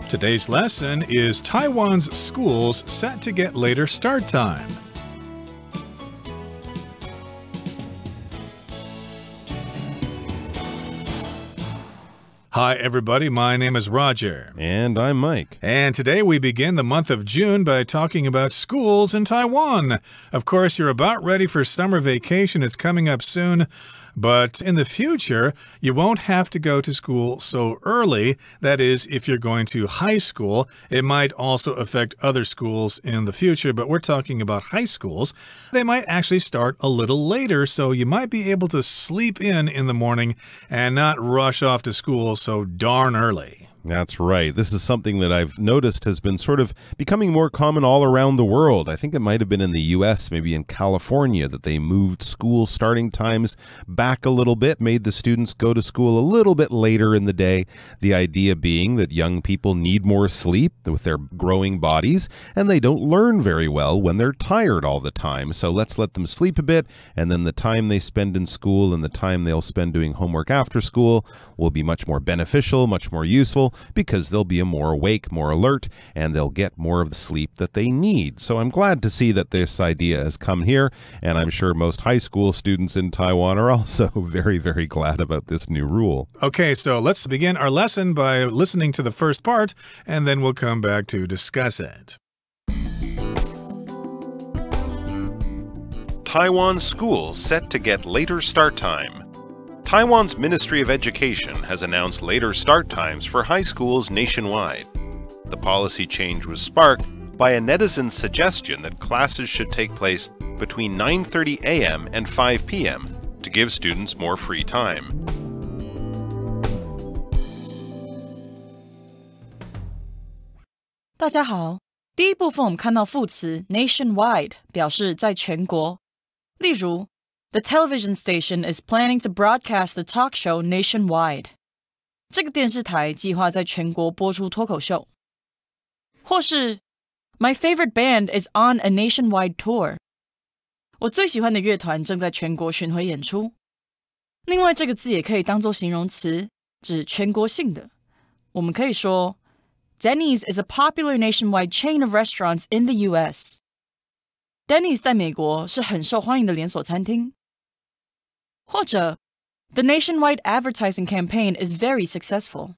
Today's lesson is Taiwan's schools set to get later start time. Hi, everybody. My name is Roger. And I'm Mike. And today we begin the month of June by talking about schools in Taiwan. Of course, you're about ready for summer vacation. It's coming up soon. But in the future, you won't have to go to school so early. That is, if you're going to high school. It might also affect other schools in the future, but we're talking about high schools. They might actually start a little later, so you might be able to sleep in the morning and not rush off to school so darn early. That's right. This is something that I've noticed has been sort of becoming more common all around the world. I think it might have been in the U.S., maybe in California, that they moved school starting times back a little bit, made the students go to school a little bit later in the day. The idea being that young people need more sleep with their growing bodies, and they don't learn very well when they're tired all the time. So let's let them sleep a bit, and then the time they spend in school and the time they'll spend doing homework after school will be much more beneficial, much more useful, because they'll be more awake, more alert, and they'll get more of the sleep that they need. So I'm glad to see that this idea has come here, and I'm sure most high school students in Taiwan are also very, very glad about this new rule. Okay, so let's begin our lesson by listening to the first part, and then we'll come back to discuss it. Taiwan schools set to get later start time. Taiwan's Ministry of Education has announced later start times for high schools nationwide. The policy change was sparked by a netizen's suggestion that classes should take place between 9:30 a.m. and 5 p.m. to give students more free time. 大家好，第一部分我们看到副词 nationwide 表示在全国，例如The television station is planning to broadcast the talk show nationwide. 这个电视台计划在全国播出脱口秀。或是 My favorite band is on a nationwide tour. 我最喜欢的乐团正在全国巡回演出。另外，这个字也可以当作形容词，指全国性的。我们可以说 Denny's is a popular nationwide chain of restaurants in the U.S. Denny's 在美国是很受欢迎的连锁餐厅。或者 The nationwide advertising campaign is very successful.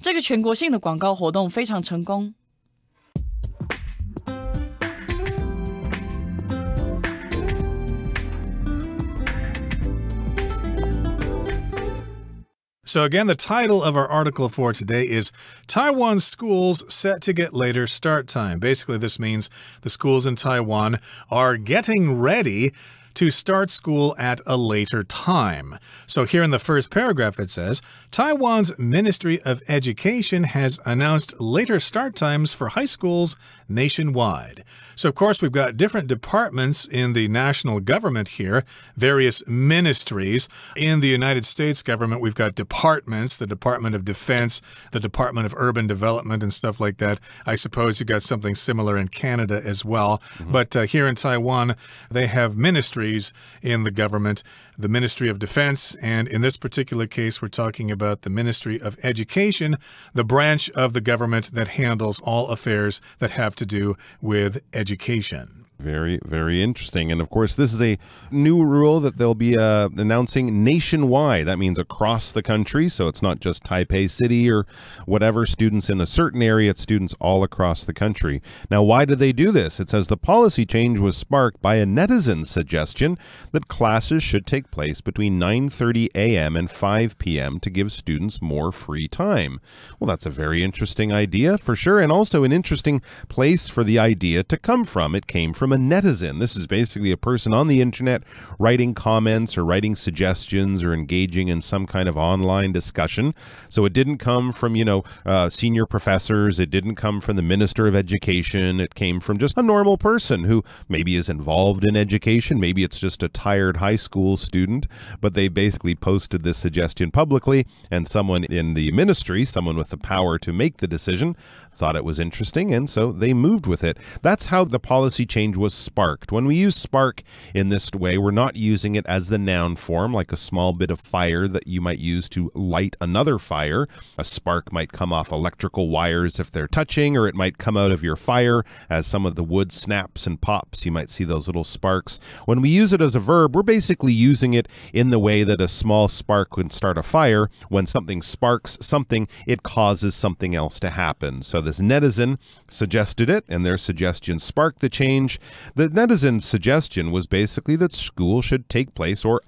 这个全国性的广告活动非常成功。So again, the title of our article for today is Taiwan Schools Set to Get Later Start Time. Basically, this means the schools in Taiwan are getting ready to start school at a later time. So here in the first paragraph it says, Taiwan's Ministry of Education has announced later start times for high schools nationwide. So of course we've got different departments in the national government here, various ministries. In the United States government we've got departments, the Department of Defense, the Department of Urban Development and stuff like that. I suppose you got something similar in Canada as well. But here in Taiwan they have ministries in the government, the Ministry of Defense, and in this particular case, we're talking about the Ministry of Education, the branch of the government that handles all affairs that have to do with education. Very, very interesting. And of course, this is a new rule that they'll be announcing nationwide. That means across the country. So it's not just Taipei City or whatever, students in a certain area, it's students all across the country. Now, why did they do this? It says the policy change was sparked by a netizen's suggestion that classes should take place between 9:30 a.m. and 5 p.m. to give students more free time. Well, that's a very interesting idea for sure, and also an interesting place for the idea to come from. It came from a netizen. This is basically a person on the internet writing comments or writing suggestions or engaging in some kind of online discussion. So it didn't come from, senior professors. It didn't come from the Minister of Education. It came from just a normal person who maybe is involved in education. Maybe it's just a tired high school student, but they basically posted this suggestion publicly, and someone in the ministry, someone with the power to make the decision, thought it was interesting, and so they moved with it. That's how the policy change was sparked. When we use spark in this way, we're not using it as the noun form, like a small bit of fire that you might use to light another fire. A spark might come off electrical wires if they're touching, or it might come out of your fire as some of the wood snaps and pops. You might see those little sparks. When we use it as a verb, we're basically using it in the way that a small spark can start a fire. When something sparks something, it causes something else to happen. So this netizen suggested it, and their suggestion sparked the change. The netizen's suggestion was basically that school should take place or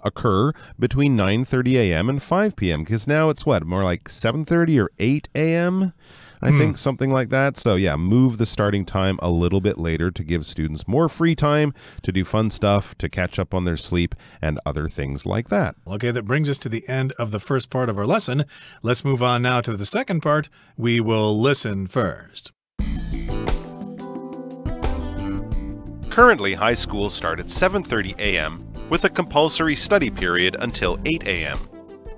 occur between 9:30 a.m. and 5 p.m. because now it's what, more like 7:30 or 8 a.m.? I think something like that. So yeah, move the starting time a little bit later to give students more free time to do fun stuff, to catch up on their sleep, and other things like that. Okay, that brings us to the end of the first part of our lesson. Let's move on now to the second part. We will listen first. Currently, high schools start at 7:30 a.m. with a compulsory study period until 8 a.m.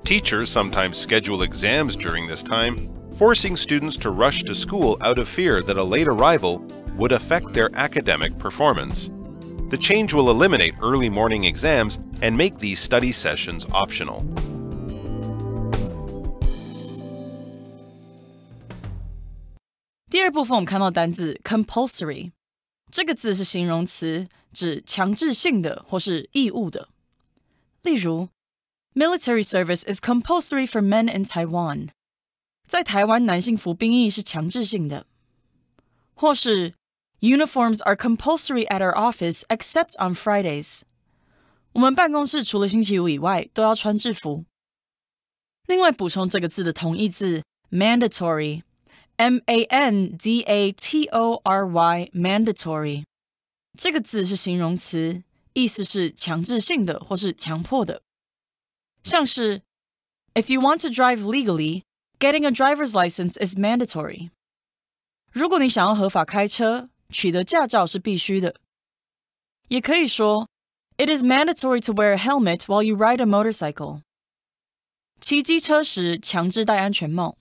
Teachers sometimes schedule exams during this time, forcing students to rush to school out of fear that a late arrival would affect their academic performance. The change will eliminate early morning exams and make these study sessions optional. 第二部分我们看到单字 compulsory， 这个字是形容词，指强制性的或是义务的。例如 Military service is compulsory for men in Taiwan. 在台湾男性服兵役是强制性的。或是 Uniforms are compulsory at our office except on Fridays. 我们办公室除了星期五以外都要穿制服。另外补充这个字的同义字 mandatory, M-A-N-D-A-T-O-R-Y, mandatory. 这个字是形容词，意思是强制性的或是强迫的。像是 If you want to drive legally, getting a driver's license is mandatory. 如果你想要合法开车，取得驾照是必须的。也可以说 It is mandatory to wear a helmet while you ride a motorcycle. 骑机车时强制戴安全帽。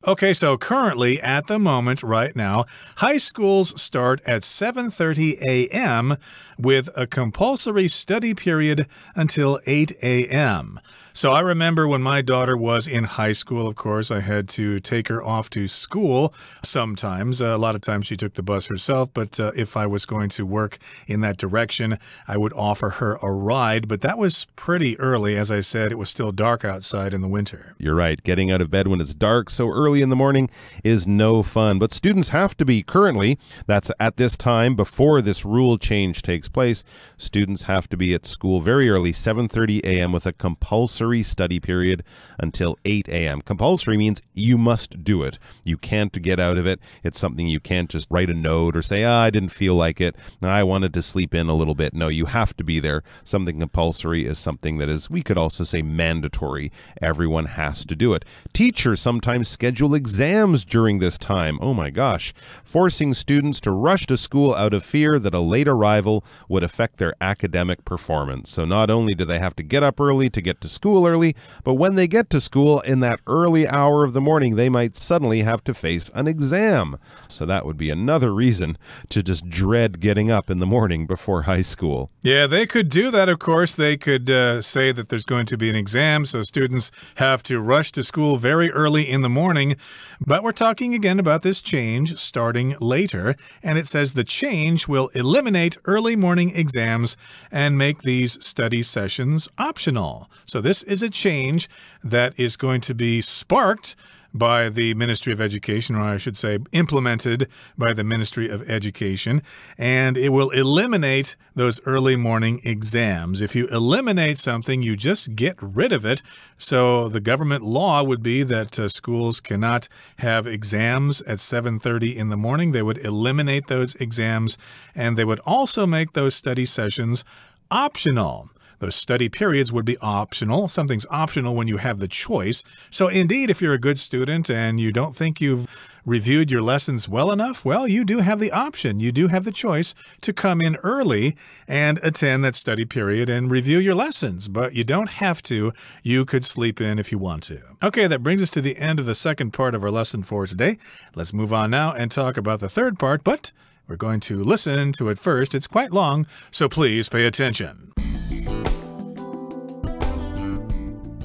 Okay, so currently, at the moment, right now, high schools start at 7:30 a.m. with a compulsory study period until 8 a.m. So I remember when my daughter was in high school, of course, I had to take her off to school sometimes. A lot of times she took the bus herself, but if I was going to work in that direction, I would offer her a ride. But that was pretty early. As I said, it was still dark outside in the winter. You're right. Getting out of bed when it's dark so early in the morning is no fun. But students have to be currently, that's at this time, before this rule change takes place, students have to be at school very early, 7:30 a.m. with a compulsory study period until 8 a.m. Compulsory means you must do it. You can't get out of it. It's something you can't just write a note or say, I didn't feel like it. I wanted to sleep in a little bit. No, you have to be there. Something compulsory is something that is, we could also say mandatory. Everyone has to do it. Teachers sometimes schedule exams during this time. Oh my gosh. Forcing students to rush to school out of fear that a late arrival would affect their academic performance. So not only do they have to get up early to get to school early, but when they get to school in that early hour of the morning, they might suddenly have to face an exam. So that would be another reason to just dread getting up in the morning before high school. Yeah, they could do that, of course. They could say that there's going to be an exam, so students have to rush to school very early in the morning. But we're talking again about this change starting later, and it says the change will eliminate early morning exams and make these study sessions optional. So this is a change that is going to be sparked by the Ministry of Education, or I should say implemented by the Ministry of Education, and it will eliminate those early morning exams. If you eliminate something, you just get rid of it. So the government law would be that schools cannot have exams at 7:30 in the morning. They would eliminate those exams, and they would also make those study sessions optional. Those study periods would be optional. Something's optional when you have the choice. So indeed, if you're a good student and you don't think you've reviewed your lessons well enough, well, you do have the option. You do have the choice to come in early and attend that study period and review your lessons. But you don't have to. You could sleep in if you want to. Okay, that brings us to the end of the second part of our lesson for today. Let's move on now and talk about the third part, but we're going to listen to it first. It's quite long, so please pay attention.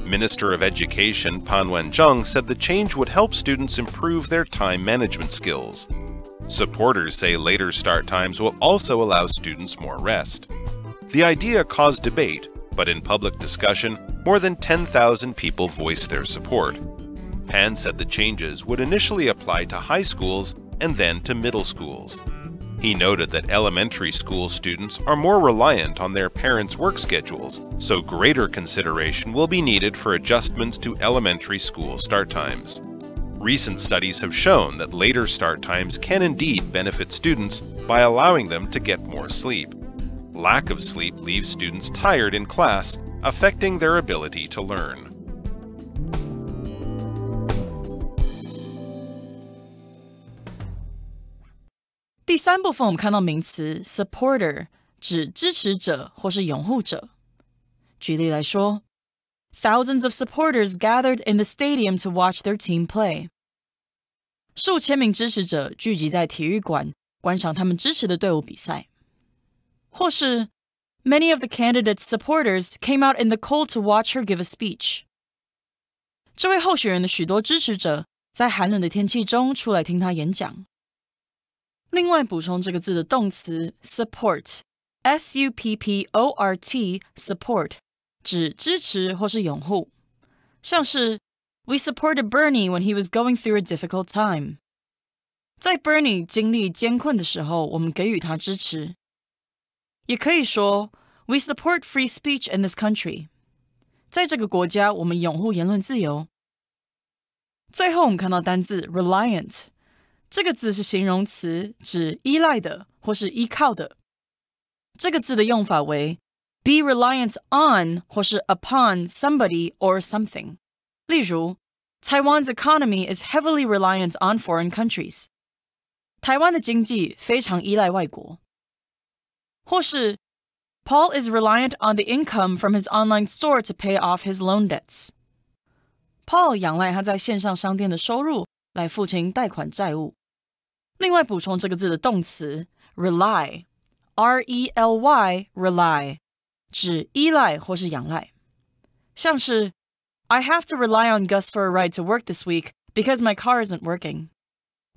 Minister of Education Pan Wen-jung said the change would help students improve their time management skills. Supporters say later start times will also allow students more rest. The idea caused debate, but in public discussion, more than 10,000 people voiced their support. Pan said the changes would initially apply to high schools and then to middle schools. He noted that elementary school students are more reliant on their parents' work schedules, so greater consideration will be needed for adjustments to elementary school start times. Recent studies have shown that later start times can indeed benefit students by allowing them to get more sleep. Lack of sleep leaves students tired in class, affecting their ability to learn. 第三部分我们看到名词 supporter 指支持者或是拥护者。举例来说 Thousands of supporters gathered in the stadium to watch their team play. 数千名支持者聚集在体育馆观赏他们支持的队伍比赛。或是 Many of the candidate's supporters came out in the cold to watch her give a speech. 这位候选人的许多支持者在寒冷的天气中出来听他演讲。另外补充这个字的动词 support, S-U-P-P-O-R-T, support, 指支持或是拥护。像是 We supported Bernie when he was going through a difficult time. 在 Bernie 经历艰困的时候，我们给予他支持。也可以说 We support free speech in this country. 在这个国家，我们拥护言论自由。最后我们看到单字 reliant。这个字是形容词，指依赖的或是依靠的。这个字的用法为 be reliant on 或是 upon somebody or something。例如 Taiwan's economy is heavily reliant on foreign countries. 台湾的经济非常依赖外国。或是 Paul is reliant on the income from his online store to pay off his loan debts. Paul 仰赖他在线上商店的收入来付清贷款债务。另外补充这个字的动词 rely, R-E-L-Y, rely, 指依赖或是仰赖。像是 I have to rely on Gus for a ride to work this week because my car isn't working.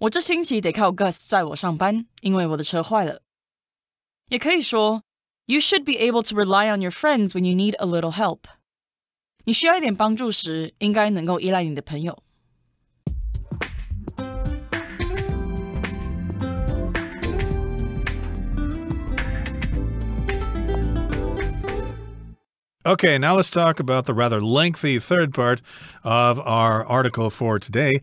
我这星期得靠 Gus 载我上班，因为我的车坏了。也可以说 You should be able to rely on your friends when you need a little help. 你需要一点帮助时，应该能够依赖你的朋友。Okay, now let's talk about the rather lengthy third part of our article for today.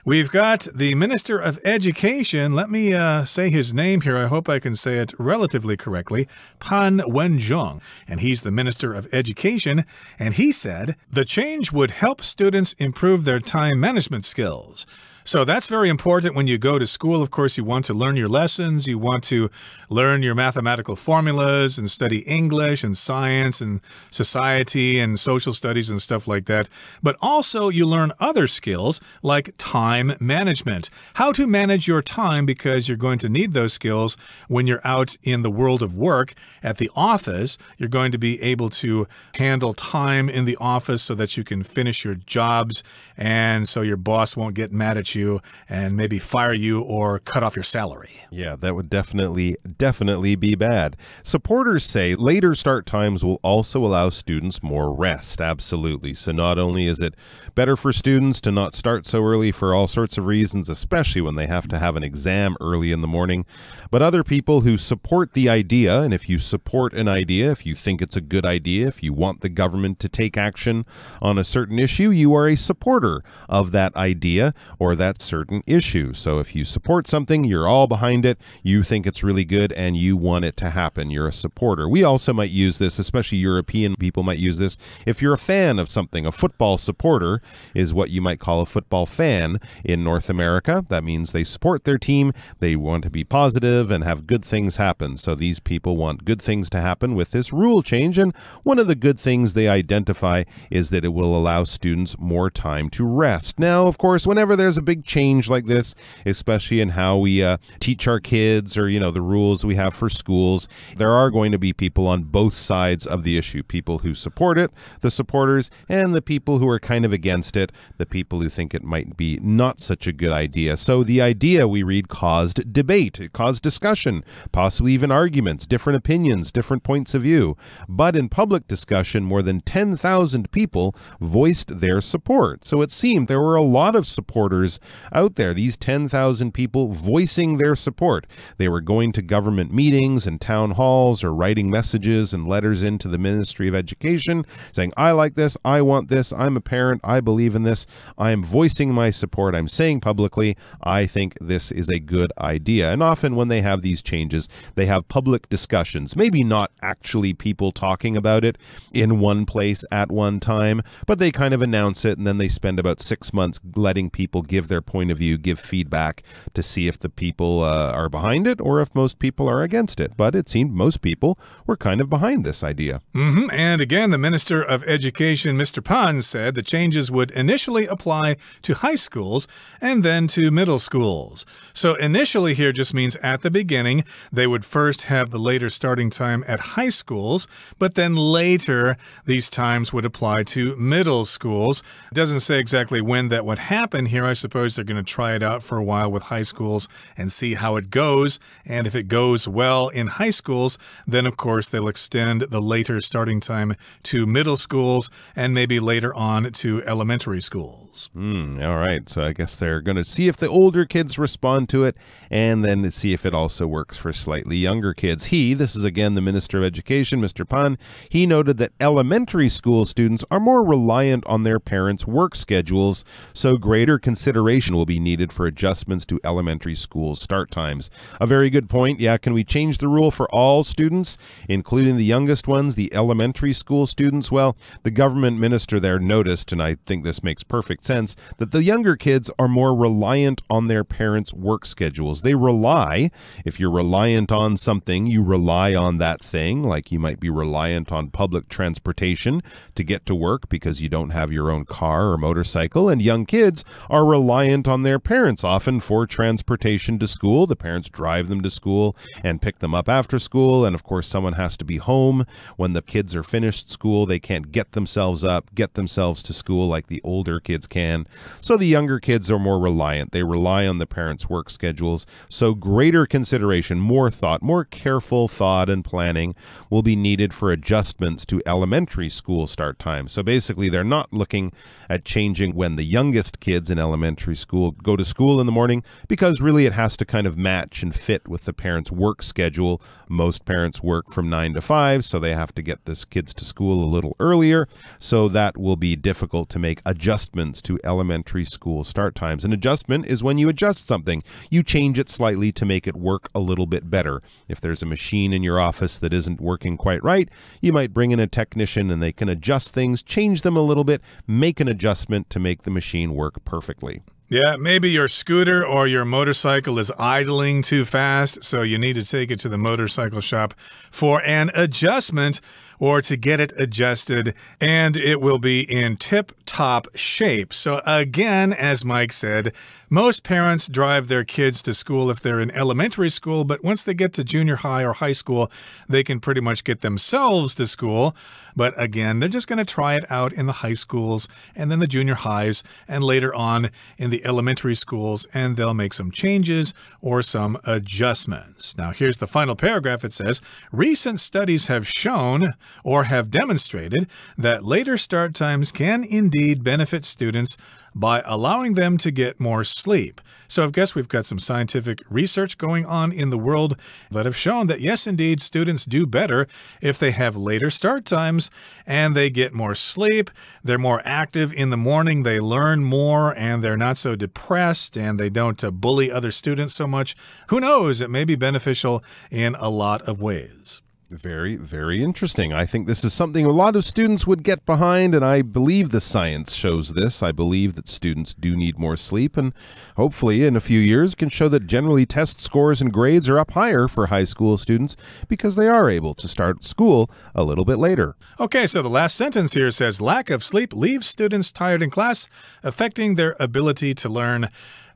We've got the Minister of Education. Let me say his name here. I hope I can say it relatively correctly. Pan Wen-jung. And he's the Minister of Education. And he said, the change would help students improve their time management skills. So that's very important when you go to school. Of course, you want to learn your lessons. You want to learn your mathematical formulas and study English and science and society and social studies and stuff like that. But also you learn other skills like time management. How to manage your time, because you're going to need those skills when you're out in the world of work. At the office, you're going to be able to handle time in the office so that you can finish your jobs and so your boss won't get mad at you and maybe fire you or cut off your salary. Yeah, that would definitely be bad. Supporters say later start times will also allow students more rest. Absolutely. So not only is it better for students to not start so early for all sorts of reasons, especially when they have to have an exam early in the morning, but other people who support the idea, and if you support an idea, if you think it's a good idea, if you want the government to take action on a certain issue, you are a supporter of that idea or that certain issue. So if you support something, you're all behind it, you think it's really good, and you want it to happen. You're a supporter. We also might use this, especially European people might use this, if you're a fan of something. A football supporter is what you might call a football fan in North America. That means they support their team, they want to be positive and have good things happen. So these people want good things to happen with this rule change, and one of the good things they identify is that it will allow students more time to rest. Now, of course, whenever there's a big change like this, especially in how we teach our kids or, the rules we have for schools, there are going to be people on both sides of the issue. People who support it, the supporters, and the people who are kind of against it, the people who think it might be not such a good idea. So the idea, we read, caused debate. It caused discussion, possibly even arguments, different opinions, different points of view. But in public discussion, more than 10,000 people voiced their support. So it seemed there were a lot of supporters out there, these 10,000 people voicing their support. They were going to government meetings and town halls or writing messages and letters into the Ministry of Education saying, I like this, I want this, I'm a parent, I believe in this, I am voicing my support, I'm saying publicly, I think this is a good idea. And often when they have these changes, they have public discussions, maybe not actually people talking about it in one place at one time, but they kind of announce it and then they spend about 6 months letting people give their point of view, give feedback to see if the people are behind it or if most people are against it. But it seemed most people were kind of behind this idea. And again, the Minister of Education, Mr. Pan, said the changes would initially apply to high schools and then to middle schools. So initially here just means at the beginning, they would first have the later starting time at high schools, but then later these times would apply to middle schools. It doesn't say exactly when that would happen here. I suppose they're going to try it out for a while with high schools and see how it goes. And if it goes well in high schools, then of course they'll extend the later starting time to middle schools and maybe later on to elementary schools. All right. So I guess they're going to see if the older kids respond to it and then see if it also works for slightly younger kids. This is again the Minister of Education, Mr. Pan, he noted that elementary school students are more reliant on their parents' work schedules, so greater consideration will be needed for adjustments to elementary school start times. A very good point. Yeah, can we change the rule for all students, including the youngest ones, the elementary school students? Well, the government minister there noticed, and I think this makes perfect sense, that the younger kids are more reliant on their parents' work schedules. They rely, if you're reliant on something, you rely on that thing, like you might be reliant on public transportation to get to work because you don't have your own car or motorcycle, and young kids are reliant on their parents often for transportation to school. The parents drive them to school and pick them up after school, and of course someone has to be home when the kids are finished school. They can't get themselves up, get themselves to school like the older kids can. So the younger kids are more reliant. They rely on the parents' work schedules. So greater consideration, more thought, more careful thought and planning will be needed for adjustments to elementary school start time. So basically, they're not looking at changing when the youngest kids in elementary school go to school in the morning, because really it has to kind of match and fit with the parents' work schedule. Most parents work from 9 to 5, so they have to get this kids to school a little earlier. So that will be difficult to make adjustments to elementary school start times. An adjustment is when you adjust something. You change it slightly to make it work a little bit better. If there's a machine in your office that isn't working quite right, you might bring in a technician and they can adjust things, change them a little bit, make an adjustment to make the machine work perfectly. Yeah, maybe your scooter or your motorcycle is idling too fast, so you need to take it to the motorcycle shop for an adjustment or to get it adjusted, and it will be in tip-top shape. So again, as Mike said, most parents drive their kids to school if they're in elementary school, but once they get to junior high or high school, they can pretty much get themselves to school. But again, they're just going to try it out in the high schools and then the junior highs and later on in the elementary schools, and they'll make some changes or some adjustments. Now, here's the final paragraph. It says, recent studies have shown or have demonstrated that later start times can indeed benefit students by allowing them to get more sleep. So I guess we've got some scientific research going on in the world that have shown that yes, indeed, students do better if they have later start times and they get more sleep. They're more active in the morning, they learn more, and they're not so depressed, and they don't bully other students so much. Who knows? It may be beneficial in a lot of ways. Very, very interesting. I think this is something a lot of students would get behind, and I believe the science shows this. I believe that students do need more sleep, and hopefully in a few years can show that generally test scores and grades are up higher for high school students because they are able to start school a little bit later. Okay, so the last sentence here says, lack of sleep leaves students tired in class, affecting their ability to learn.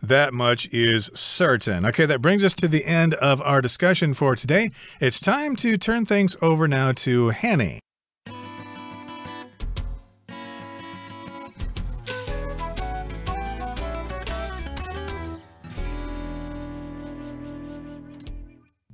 That much is certain. Okay, that brings us to the end of our discussion for today. It's time to turn things over now to Hanny.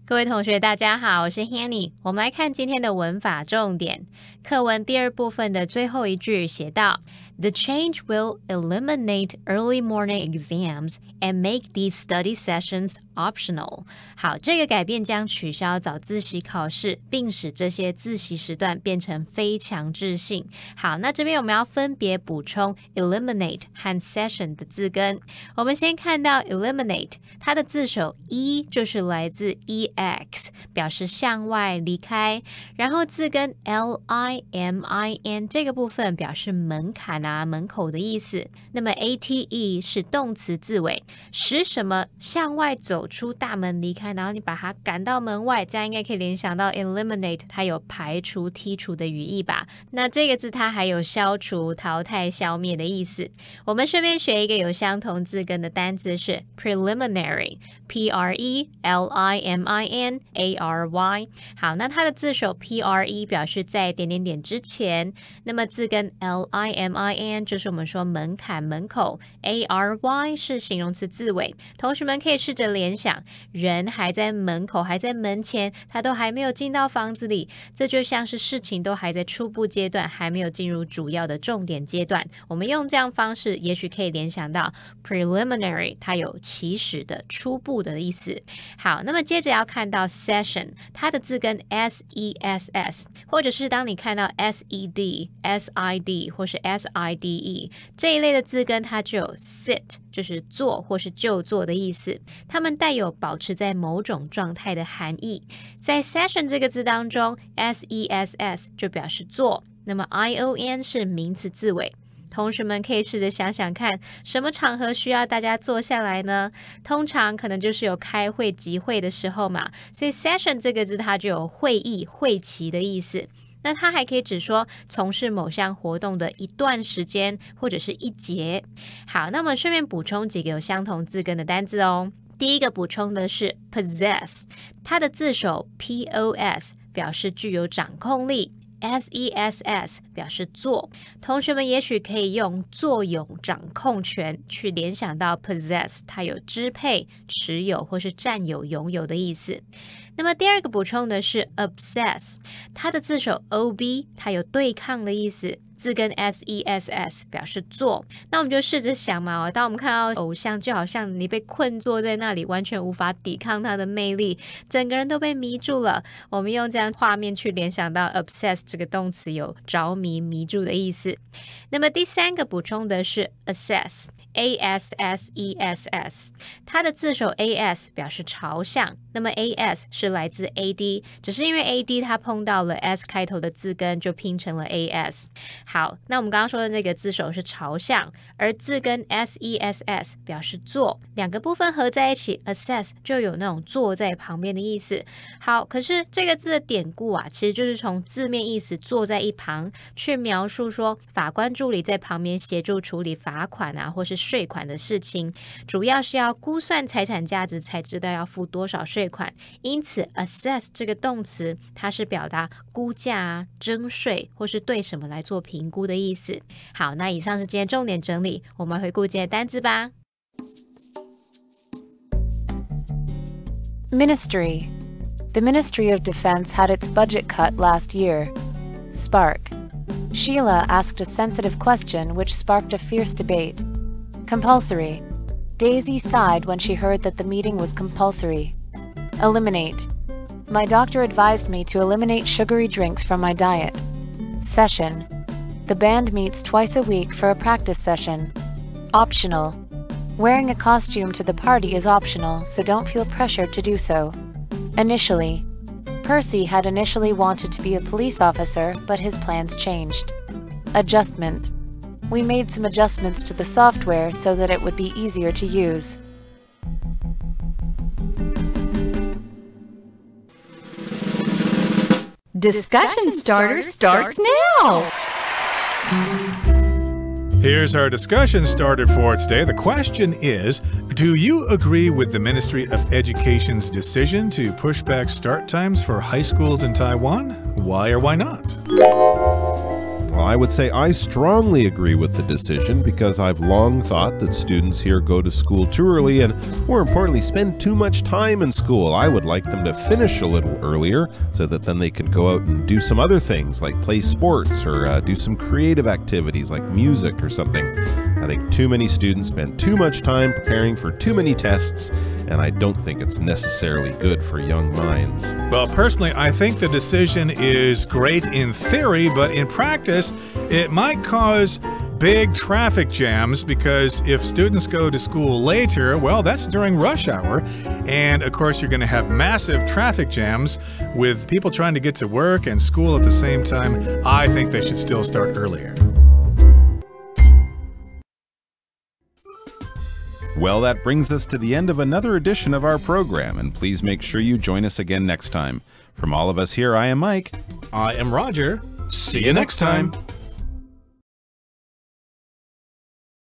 各位同学大家好，我是 Hanny。 我们来看今天的文法重点。课文第二部分的最后一句写到 The change will eliminate early morning exams and make these study sessions optional. 好，这个改变将取消早自习考试，并使这些自习时段变成非强制性。好，那这边我们要分别补充 eliminate 和 session 的字根。我们先看到 eliminate， 它的字首 e 就是来自 ex， 表示向外离开，然后字根 limin 这个部分表示门槛门口的意思。那么 ate 是动词字尾，使什么向外走出大门离开，然后你把它赶到门外，这样应该可以联想到 eliminate 它有排除剔除的语义吧。那这个字它还有消除淘汰消灭的意思。我们顺便学一个有相同字根的单字是 preliminary， preliminary。 好，那它的字首 pre 表示在点点点之前，那么字根 limin 就是我们说门槛门口， ary 是形容词字尾。同学们可以试着联想，人还在门口还在门前，他都还没有进到房子里，这就像是事情都还在初步阶段，还没有进入主要的重点阶段。我们用这样方式也许可以联想到 preliminary 它有起始的初步的意思。好，那么接着要看到 session， 它的字根 sess， 或者是当你看到 sed sid 或是 side 这一类的字根，它就有 sit 就是坐或是就坐的意思，它们带有保持在某种状态的含义。在 session 这个字当中 sess 就表示坐，那么 ion 是名词字尾。同学们可以试着想想看，什么场合需要大家坐下来呢？通常可能就是有开会集会的时候嘛，所以 session 这个字它就有会议会期的意思。那它还可以指说从事某项活动的一段时间或者是一节。好，那我们顺便补充几个有相同字根的单字哦。第一个补充的是 possess， 它的字首 pos 表示具有掌控力， sess 表示坐。同学们也许可以用坐拥掌控权去联想到 possess 它有支配、持有或是占有、拥有的意思。那么第二个补充的是 obsess， 它的字首 ob 它有对抗的意思，字根 sess 表示坐。那我们就试着想嘛，当我们看到偶像，就好像你被困坐在那里，完全无法抵抗他的魅力，整个人都被迷住了。我们用这样画面去联想到 obsess 这个动词有着迷、迷住的意思。那么第三个补充的是 assess assess， 它的字首 as 表示朝向，那么 as 是来自 ad， 只是因为 ad 它碰到了 s 开头的字根，就拼成了 as。好，那我们刚刚说的那个字首是朝向，而字根 sess 表示坐，两个部分合在一起 assess 就有那种坐在旁边的意思。好，可是这个字的典故其实就是从字面意思坐在一旁去描述说法官助理在旁边协助处理罚款或是税款的事情，主要是要估算财产价值才知道要付多少税款。因此 assess 这个动词它是表达估价征税或是对什么来做评估的意思。好，那以上是今天重点整理，我们回顾今天的单字吧。Ministry. The Ministry of Defense had its budget cut last year. Spark. Sheila asked a sensitive question which sparked a fierce debate. Compulsory. Daisy sighed when she heard that the meeting was compulsory. Eliminate. My doctor advised me to eliminate sugary drinks from my diet. Session. The band meets twice a week for a practice session. Optional. Wearing a costume to the party is optional, so don't feel pressured to do so. Initially. Percy had initially wanted to be a police officer, but his plans changed. Adjustment. We made some adjustments to the software so that it would be easier to use. Discussion Starter starts now! Here's our discussion starter for today. The question is, do you agree with the Ministry of Education's decision to push back start times for high schools in Taiwan? Why or why not? Well, I would say I strongly agree with the decision because I've long thought that students here go to school too early and, more importantly, spend too much time in school. I would like them to finish a little earlier so that then they could go out and do some other things like play sports or do some creative activities like music or something. I think too many students spend too much time preparing for too many tests, and I don't think it's necessarily good for young minds. Well, personally, I think the decision is great in theory, but in practice, it might cause big traffic jams because if students go to school later, well, that's during rush hour. And of course, you're going to have massive traffic jams with people trying to get to work and school at the same time. I think they should still start earlier. Well, that brings us to the end of another edition of our program, and please make sure you join us again next time. From all of us here, I am Mike. I am Roger. See you next time.